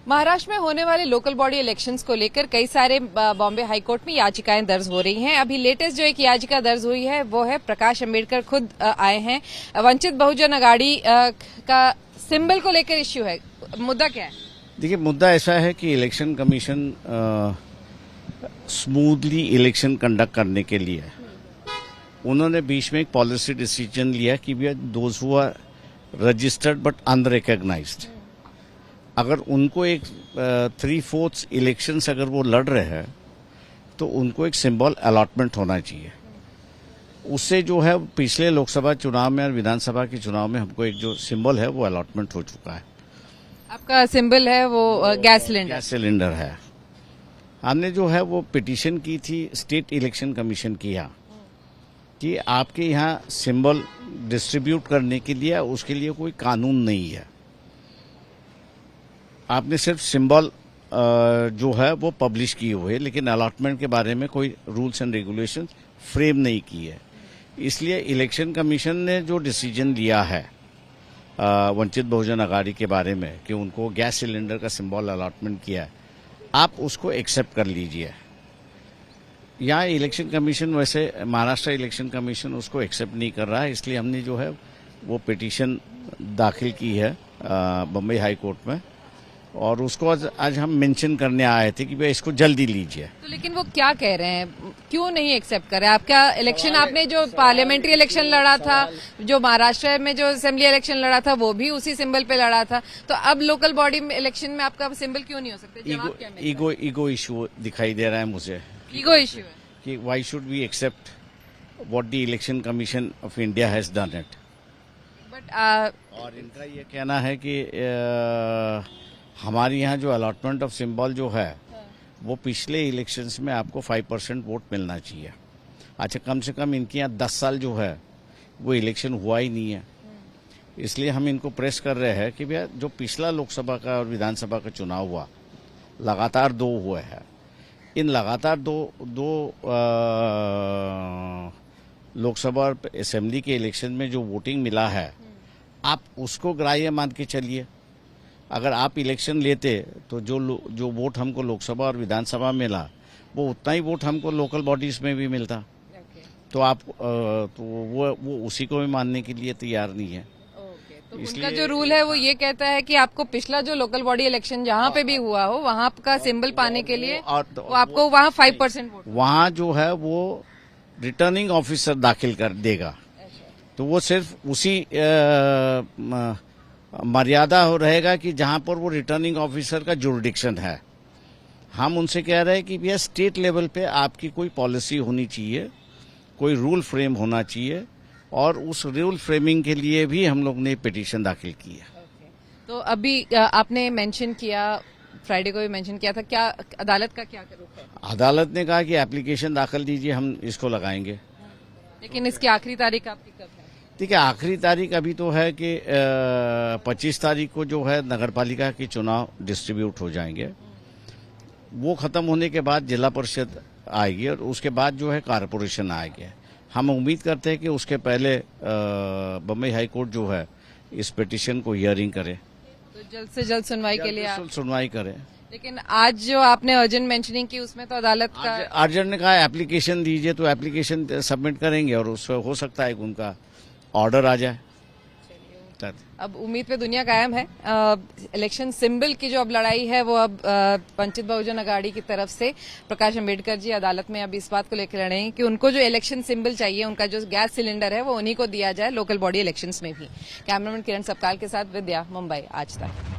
महाराष्ट्र में होने वाले लोकल बॉडी इलेक्शंस को लेकर कई सारे बॉम्बे हाईकोर्ट में याचिकाएं दर्ज हो रही हैं। अभी लेटेस्ट जो एक याचिका दर्ज हुई है वो है प्रकाश अंबेडकर खुद आए हैं। वंचित बहुजन अघाड़ी का सिंबल को लेकर इश्यू है। मुद्दा क्या है? देखिए, मुद्दा ऐसा है कि election commission smoothly election conduct करने के लिए उन्होंने बीच में एक पॉलिसी डिसीजन लिया कि we are those who are registered but unrecognised, अगर उनको एक 3/4 इलेक्शंस अगर वो लड़ रहे हैं तो उनको एक सिंबल अलॉटमेंट होना चाहिए। उससे जो है पिछले लोकसभा चुनाव में और विधानसभा के चुनाव में हमको एक जो सिंबल है वो अलॉटमेंट हो चुका है। आपका सिंबल है वो गैस सिलेंडर है। हमने जो है वो पिटीशन की थी स्टेट इलेक्शन कमीशन की यहाँ कि आपके यहाँ सिंबल डिस्ट्रीब्यूट करने के लिए उसके लिए कोई कानून नहीं है। आपने सिर्फ सिंबल जो है वो पब्लिश किए हुए, लेकिन अलॉटमेंट के बारे में कोई रूल्स एंड रेगुलेशंस फ्रेम नहीं की है। इसलिए इलेक्शन कमीशन ने जो डिसीजन लिया है वंचित बहुजन अघाड़ी के बारे में कि उनको गैस सिलेंडर का सिंबल अलॉटमेंट किया है, आप उसको एक्सेप्ट कर लीजिए। यहाँ इलेक्शन कमीशन वैसे महाराष्ट्र इलेक्शन कमीशन उसको एक्सेप्ट नहीं कर रहा है, इसलिए हमने जो है वो पिटीशन दाखिल की है बम्बई हाई कोर्ट में, और उसको आज हम मेंशन करने आए थे कि भाई इसको जल्दी लीजिए। तो लेकिन वो क्या कह रहे हैं, क्यों नहीं एक्सेप्ट कर रहे हैं? आपका इलेक्शन, आपने जो पार्लियामेंट्री इलेक्शन लड़ा था, जो महाराष्ट्र में जो असेंबली इलेक्शन लड़ा था, वो भी उसी सिंबल पे लड़ा था, तो अब लोकल बॉडी इलेक्शन में आपका सिंबल क्यों नहीं हो सकता? ईगो इशू दिखाई दे रहा है मुझे। ईगो इशू है कि why should we accept what the Election Commission of India has done it. But और इनका ये कहना है कि हमारे यहाँ जो अलॉटमेंट ऑफ सिंबल जो है वो पिछले इलेक्शंस में आपको 5% वोट मिलना चाहिए। अच्छा, कम से कम इनके यहाँ 10 साल जो है वो इलेक्शन हुआ ही नहीं है। इसलिए हम इनको प्रेस कर रहे हैं कि भैया जो पिछला लोकसभा का और विधानसभा का चुनाव हुआ, लगातार 2 हुए हैं, इन लगातार दो लोकसभा और असेंबली के इलेक्शन में जो वोटिंग मिला है, आप उसको ग्राह्य मान के चलिए। अगर आप इलेक्शन लेते तो जो वोट हमको लोकसभा और विधानसभा में मिला वो उतना ही वोट हमको लोकल बॉडीज में भी मिलता। तो आप तो वो उसी को भी मानने के लिए तैयार नहीं है। तो उनका जो रूल है वो ये कहता है कि आपको पिछला जो लोकल बॉडी इलेक्शन जहाँ पे भी हुआ हो वहाँ का सिंबल पाने के लिए वो आपको वहाँ 5% वोट, वहाँ जो है वो रिटर्निंग ऑफिसर दाखिल कर देगा। तो वो सिर्फ उसी मर्यादा हो रहेगा कि जहां पर वो रिटर्निंग ऑफिसर का जुरिडिक्शन है। हम उनसे कह रहे हैं कि भैया स्टेट लेवल पे आपकी कोई पॉलिसी होनी चाहिए, कोई रूल फ्रेम होना चाहिए, और उस रूल फ्रेमिंग के लिए भी हम लोग ने पिटीशन दाखिल की है। तो अभी आपने मेंशन किया, फ्राइडे को भी मेंशन किया था, क्या अदालत का क्या रुख है? अदालत ने कहा कि एप्लीकेशन दाखिल दीजिए, हम इसको लगाएंगे। लेकिन इसकी आखिरी तारीख आपकी कब है? ठीक है, आखिरी तारीख अभी तो है कि 25 तारीख को जो है नगरपालिका के चुनाव डिस्ट्रीब्यूट हो जाएंगे। वो खत्म होने के बाद जिला परिषद आएगी और उसके बाद जो है कारपोरेशन आएगी। हम उम्मीद करते हैं कि उसके पहले बम्बई हाई कोर्ट जो है इस पिटीशन को हियरिंग करे, तो जल्द से जल्द सुनवाई के लिए सुनवाई करे। लेकिन आज जो आपने अर्जेंट मेंशनिंग की उसमें तो अदालत का अर्जेंट ने कहा एप्लीकेशन दीजिए, तो एप्लीकेशन सबमिट करेंगे और उससे हो सकता है कि उनका ऑर्डर आ जाए। अब उम्मीद पे दुनिया कायम है। इलेक्शन सिंबल की जो अब लड़ाई है वो अब वंचित बहुजन अघाड़ी की तरफ से प्रकाश अंबेडकर जी अदालत में अब इस बात को लेकर लड़े हैं कि उनको जो इलेक्शन सिंबल चाहिए, उनका जो गैस सिलेंडर है वो उन्हीं को दिया जाए लोकल बॉडी इलेक्शंस में भी। कैमरामैन किरण सपकाल के साथ विद्या, मुंबई आज तक।